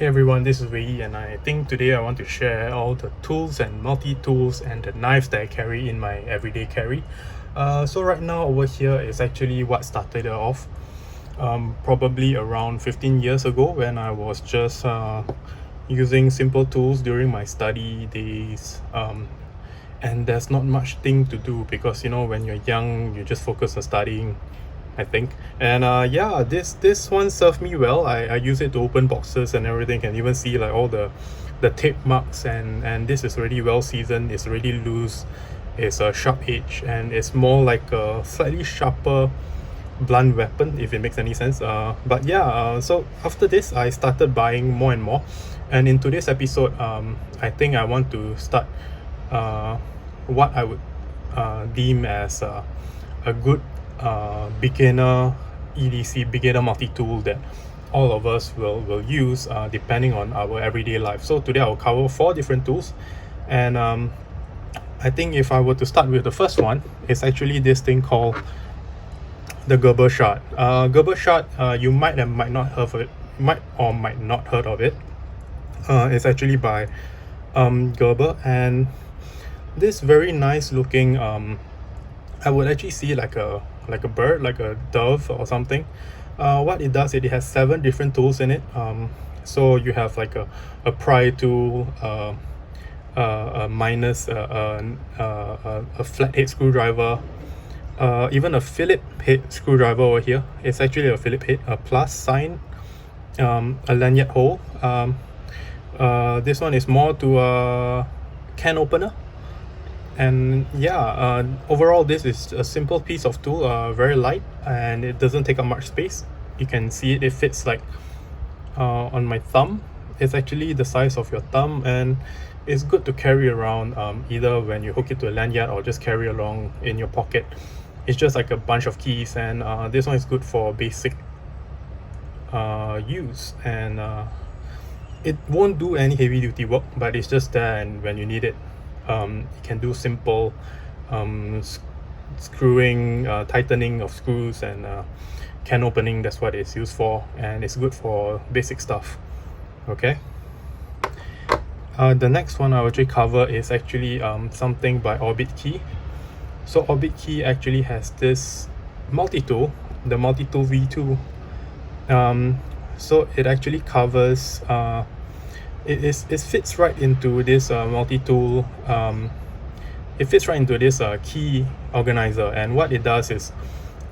Hey everyone, this is Wei, and I think today I want to share all the tools and multi-tools and the knives that I carry in my everyday carry. So right now over here is actually what started it off probably around 15 years ago when I was just using simple tools during my study days. And there's not much thing to do because when you're young you just focus on studying, I think. And yeah, this one served me well. I use it to open boxes and everything. Can even see like all the tape marks, and this is already well seasoned. It's already loose. It's a sharp edge, and it's more like a slightly sharper blunt weapon, if it makes any sense. But yeah, so after this I started buying more and more, and in today's episode I think I want to start what I would deem as a good beginner EDC, beginner multi-tool that all of us will use depending on our everyday life. So today I'll cover 4 different tools, and I think if I were to start with the first one, it's actually this thing called the Gerber Shard. Gerber Shard, you might and might not heard of it, might or might not heard of it. It's actually by Gerber, and this very nice looking I would actually see like a bird, like a dove or something. What it does, it has 7 different tools in it. So you have like a pry tool, a minus, a flathead screwdriver, even a Phillips head screwdriver over here. It's actually a Phillips head, a plus sign, a lanyard hole. This one is more to a can opener. And yeah, overall this is a simple piece of tool, very light, and it doesn't take up much space. You can see it fits like on my thumb. It's actually the size of your thumb, and it's good to carry around either when you hook it to a lanyard or just carry along in your pocket. It's just like a bunch of keys, and this one is good for basic use, and it won't do any heavy duty work, but it's just there, and when you need it, you can do simple screwing, tightening of screws, and can opening. That's what it's used for, and it's good for basic stuff. Okay, the next one I will actually cover is actually something by Orbit Key. So Orbit Key actually has this multi-tool, the multi-tool V2. So it actually covers it fits right into this multi-tool. It fits right into this key organizer, and what it does is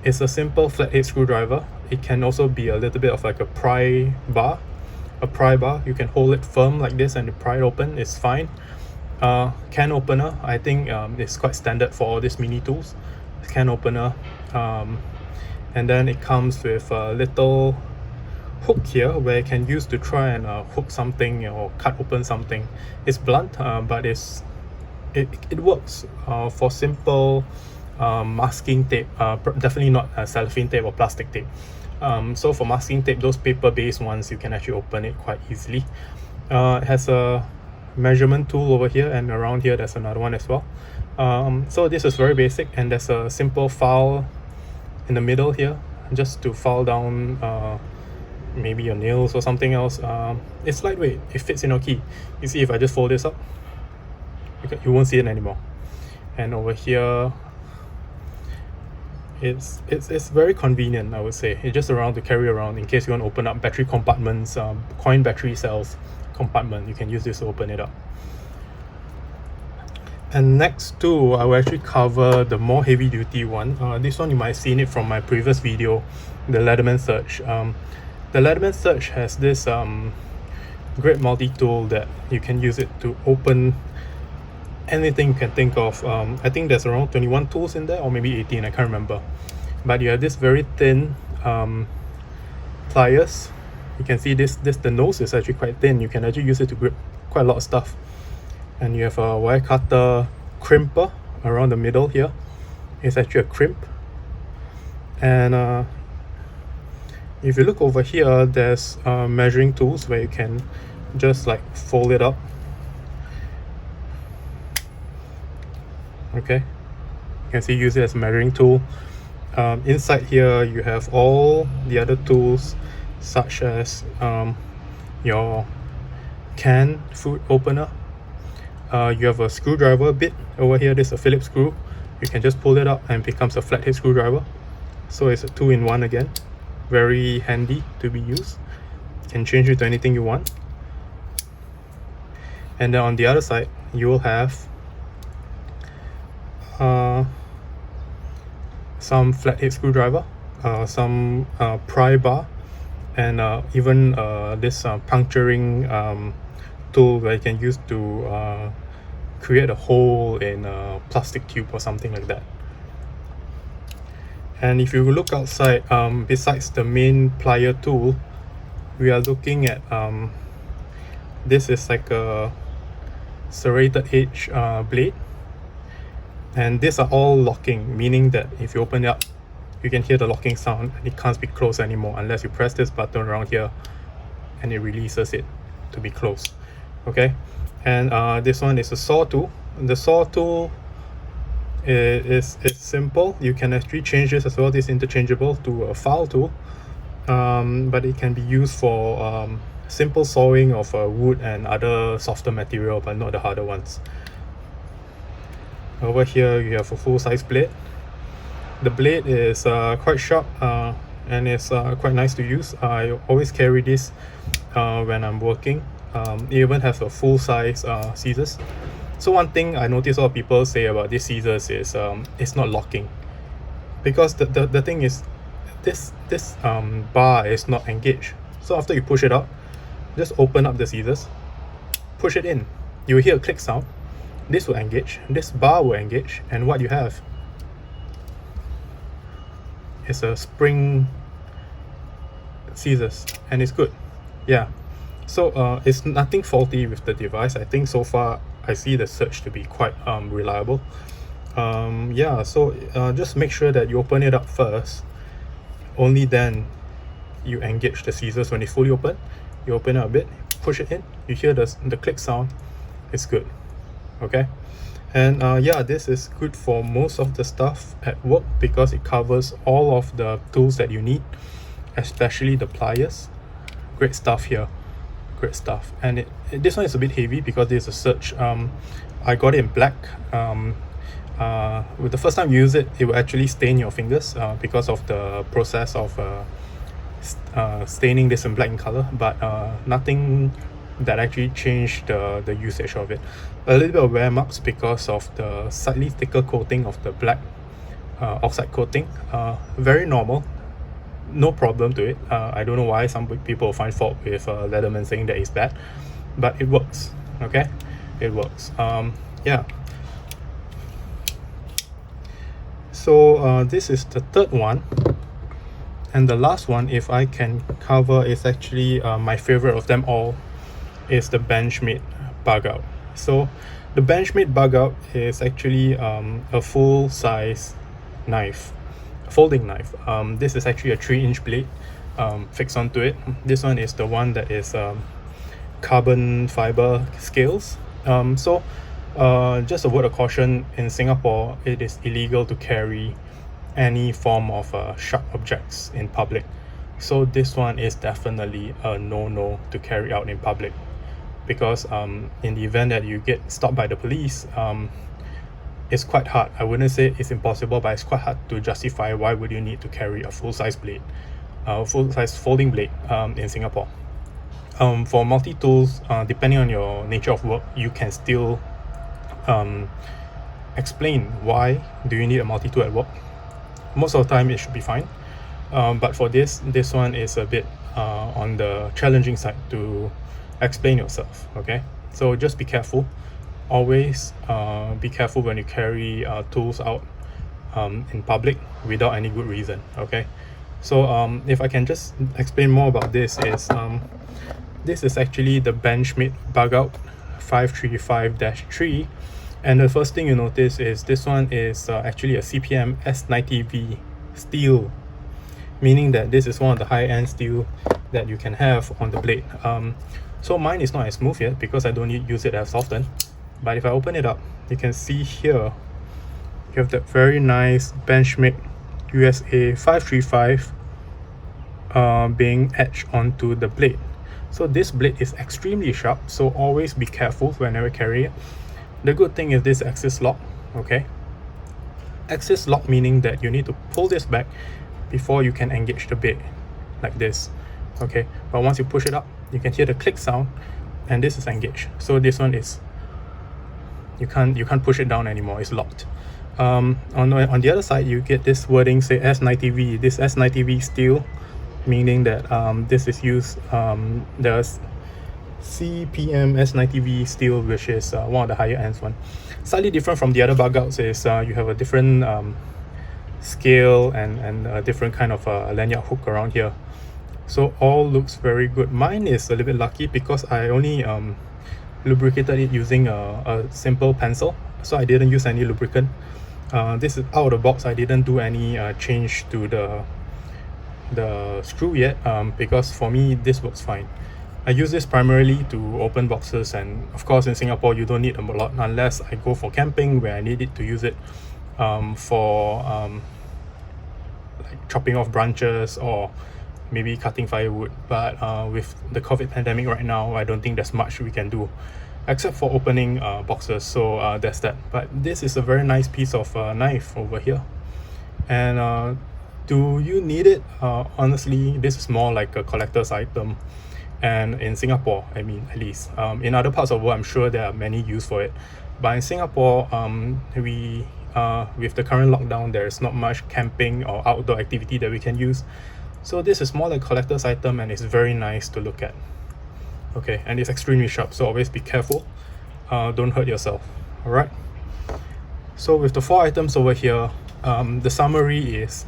it's a simple flathead screwdriver. It can also be a little bit of like a pry bar. You can hold it firm like this and pry it open. It's fine. Can opener, I think it's quite standard for all these mini tools. Can opener, and then it comes with a little hook here where you can use to try and hook something or cut open something. It's blunt, but it works for simple masking tape. Definitely not cellophane tape or plastic tape. So for masking tape, those paper based ones, you can actually open it quite easily. It has a measurement tool over here, and around here there's another one as well. So this is very basic, and there's a simple file in the middle here just to file down maybe your nails or something else. It's lightweight, it fits in your key. You see, if I just fold this up, you won't see it anymore. And over here, it's very convenient, I would say. It's just around to carry around in case you want to open up battery compartments, coin battery cells compartment. You can use this to open it up. And next two, I will actually cover the more heavy duty one. This one you might have seen it from my previous video, the Leatherman Surge. The Leatherman Surge has this great multi-tool that you can use it to open anything you can think of. I think there's around 21 tools in there, or maybe 18, I can't remember. But you have this very thin pliers. You can see the nose is actually quite thin. You can actually use it to grip quite a lot of stuff. And you have a wire cutter crimper around the middle here. It's actually a crimp. And if you look over here, there's measuring tools where you can just like fold it up. Okay, you can see, use it as a measuring tool. Inside here you have all the other tools such as your canned food opener. You have a screwdriver bit over here. This is a Phillips screw. You can just pull it up and it becomes a flathead screwdriver. So it's a 2-in-1 again. Very handy to be used. You can change it to anything you want. And then on the other side, you will have some flathead screwdriver, some pry bar, and even this puncturing tool that you can use to create a hole in a plastic tube or something like that. And if you look outside, besides the main plier tool, we are looking at this is like a serrated edge blade, and these are all locking, meaning that if you open it up, you can hear the locking sound and it can't be closed anymore unless you press this button around here and it releases it to be closed. Okay, and this one is a saw tool. The saw tool is simple. You can actually change this as well. This is interchangeable to a file tool, but it can be used for simple sawing of wood and other softer material, but not the harder ones. Over here you have a full-size blade. The blade is quite sharp and it's quite nice to use. I always carry this when I'm working. It even has a full-size scissors. So one thing I notice a lot of people say about this scissors is it's not locking, because the thing is this bar is not engaged. So after you push it out, just open up the scissors, push it in, you will hear a click sound. This will engage, this bar will engage, and what you have is a spring scissors, and it's good. Yeah, so it's nothing faulty with the device. I think so far I see the search to be quite reliable. Yeah, so just make sure that you open it up first. Only then you engage the scissors. When it's fully open, you open it a bit, push it in, you hear the click sound. It's good. Okay, and yeah, this is good for most of the stuff at work because it covers all of the tools that you need, especially the pliers. Great stuff here, great stuff. And this one is a bit heavy because this is a Surge. I got it in black. With the first time you use it, it will actually stain your fingers because of the process of staining this in black in color, but nothing that actually changed the usage of it. A little bit of wear marks because of the slightly thicker coating of the black oxide coating. Very normal, no problem to it. I don't know why some people find fault with Leatherman saying that it's bad, but it works. Okay, it works. Yeah, so this is the third one, and the last one, if I can cover, is actually my favorite of them all, is the Benchmade Bug Out. So the Benchmade Bug Out is actually a full-size knife, folding knife. This is actually a 3-inch blade fixed onto it. This one is the one that is carbon fiber scales. So just a word of caution, in Singapore it is illegal to carry any form of sharp objects in public. So this one is definitely a no-no to carry out in public, because in the event that you get stopped by the police, it's quite hard. I wouldn't say it's impossible, but it's quite hard to justify why would you need to carry a full-size blade, full-size folding blade in Singapore. For multi-tools, depending on your nature of work, you can still explain why do you need a multi-tool at work. Most of the time it should be fine, but for this one is a bit on the challenging side to explain yourself. Okay, so just be careful. Always be careful when you carry tools out in public without any good reason. Okay, so if I can just explain more about this, is actually the Benchmade Bug Out 535-3, and the first thing you notice is this one is actually a CPM S90V steel, meaning that this is one of the high-end steel that you can have on the blade. So mine is not as smooth yet because I don't use it as often, but if I open it up, you can see here you have that very nice Benchmade USA 535 being etched onto the blade. So this blade is extremely sharp, so always be careful whenever carry it. The good thing is this axis lock, okay? Axis lock meaning that you need to pull this back before you can engage the bait, like this, okay? But once you push it up, you can hear the click sound, and this is engaged. So this one is, you can't push it down anymore, it's locked. On the other side, you get this wording say S90V. This S90V steel, meaning that this is used, the CPM S90V steel, which is one of the higher ends one. Slightly different from the other bug outs is you have a different scale and a different kind of lanyard hook around here. So all looks very good. Mine is a little bit lucky because I only lubricated it using a simple pencil, so I didn't use any lubricant. This is out of the box. I didn't do any change to the screw yet, because for me this works fine. I use this primarily to open boxes, and of course in Singapore you don't need a lot unless I go for camping where I need it to use it for like chopping off branches or maybe cutting firewood. But with the COVID pandemic right now, I don't think there's much we can do except for opening boxes, so that's that. But this is a very nice piece of knife over here. And do you need it? Honestly, this is more like a collector's item, and in Singapore, I mean, at least in other parts of the world I'm sure there are many use for it, but in Singapore we with the current lockdown, there is not much camping or outdoor activity that we can use, so this is more like a collector's item, and it's very nice to look at. Okay, and it's extremely sharp, so always be careful, don't hurt yourself. All right, so with the 4 items over here, the summary is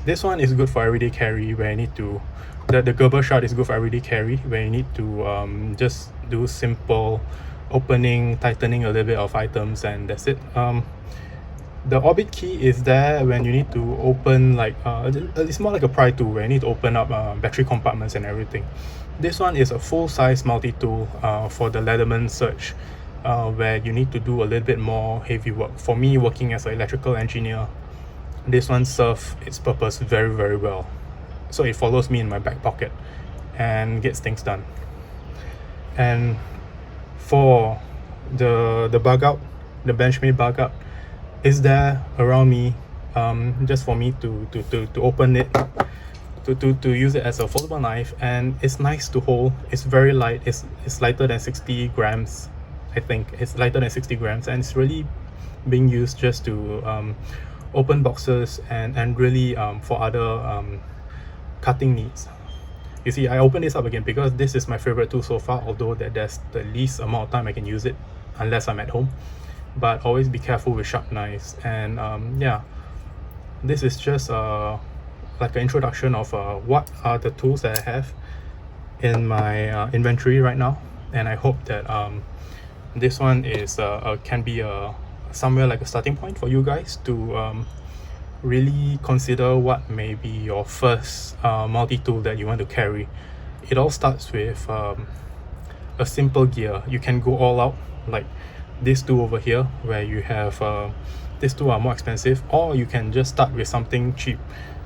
this one is good for everyday carry where you need to, the Gerber shard is good for everyday carry where you need to just do simple opening, tightening a little bit of items, and that's it. The Orbit key is there when you need to open, like it's more like a pry tool where you need to open up battery compartments and everything. This one is a full-size multi-tool for the Leatherman search, where you need to do a little bit more heavy work. For me, working as an electrical engineer, this one serves its purpose very, very well. So it follows me in my back pocket and gets things done. And for the bug out, the Benchmade bug out is there around me, just for me to open it, to use it as a foldable knife, and it's nice to hold. It's very light. It's lighter than 60 grams. I think it's lighter than 60 grams, and it's really being used just to open boxes and really for other cutting needs. You see, I open this up again because this is my favorite tool so far, although there's the least amount of time I can use it unless I'm at home. But always be careful with sharp knives. And yeah, this is just like an introduction of what are the tools that I have in my inventory right now, and I hope that this one is can be somewhere like a starting point for you guys to really consider what may be your first multi-tool that you want to carry. It all starts with a simple gear. You can go all out like these two over here, where you have these two are more expensive, or you can just start with something cheap.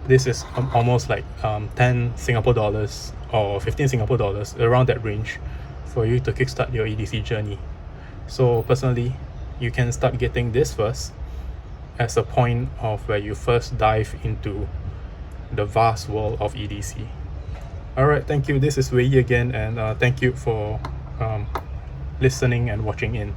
This is almost like 10 Singapore dollars or 15 Singapore dollars, around that range, for you to kickstart your EDC journey. So personally, you can start getting this first as a point of where you first dive into the vast world of EDC. Alright, thank you. This is Wei Yi again, and thank you for listening and watching in.